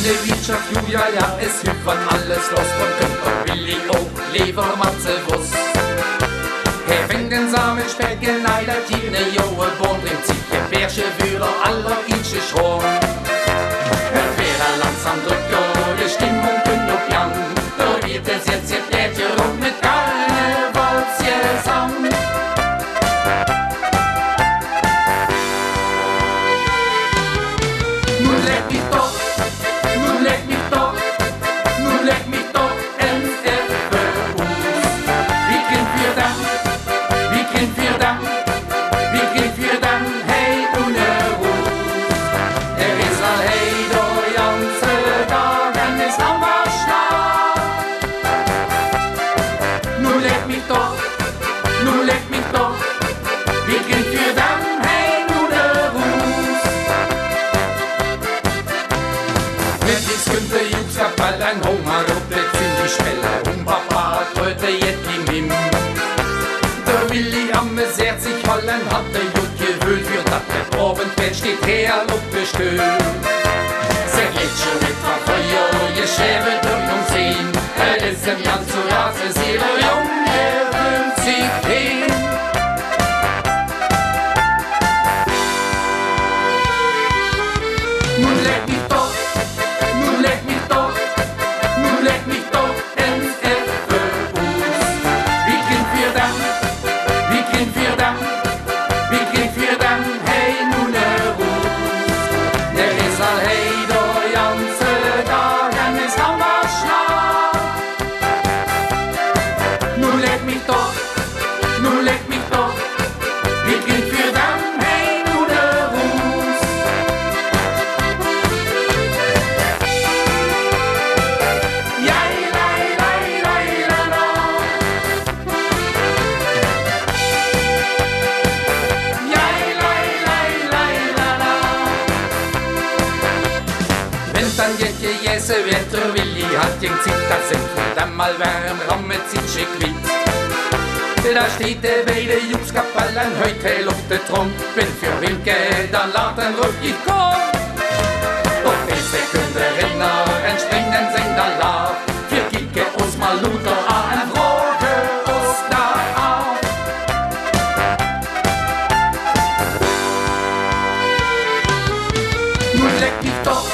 der Wirtschaft, Julia, ja, es hilft, wann alles los von Kümper, Willi, auch Leber, Matze, Wuss. Her fängt den Samen, Specken, Neider, Tierne, Joe, Bohn, im Ziche, Bärsche, Würer, aller Insche, Schromm. Hört wer langsam drückt, die Stimmung kündet auf Jan, da wird es jetzt Plätje rum mit Karnevals zusammen. Nun leck mich doch, nun leck mich doch, nun leck mich doch, NFU. Wie gehen wir dann, wie gehen wir dann, wie gehen wir dann, hey, ohne Ruhe. Der ist all hey, do ganze Dagen ist am Waschlag. Nun leck mich doch, nun leck mich doch, wie gehen wir dann, hey, ohne Ruhe. Wenn dies könnte Jux Kapall ein Hunger ruppelt in die Spelle. Papa hat heute jetzt im Himm. Der Willi am sehr sich fallen hat der Jut gewöhnt. Für das der Abendbett steht her und bestöhnt. Sehr geht schon etwa Feuer, ihr Schäbe durch uns sehen. Ist im Jan zu Rase, sie der Junge wünscht sich hin. Nun leck mich doch, nun leck mich doch, nun leck mich doch, NFU. Wie gehen wir dann, wie gehen wir dann, wie gehen wir dann, hey, nun Ruß. Der ist all hey, do ganze Dagen ist am Waschlag. Nun leck mich doch, nun leck mich doch, wie gehen wir dann, hey, nun Ruß. Jai, lai, lai, lai, la, la. Jai, lai, lai, lai, la, la. Wenn dann jetje jese wird, der Willi hat den Zitter sind, dann mal wärm, rammet sich schick wit. Da steht der beide Jungskapallen, heute luftet rum, wenn für Wilke, dann laden rück ich komm. Doch die Sekunde Renner entspringen sind da la, für Kike uns mal Luther an, rote uns da auf. Nun leck mich doch,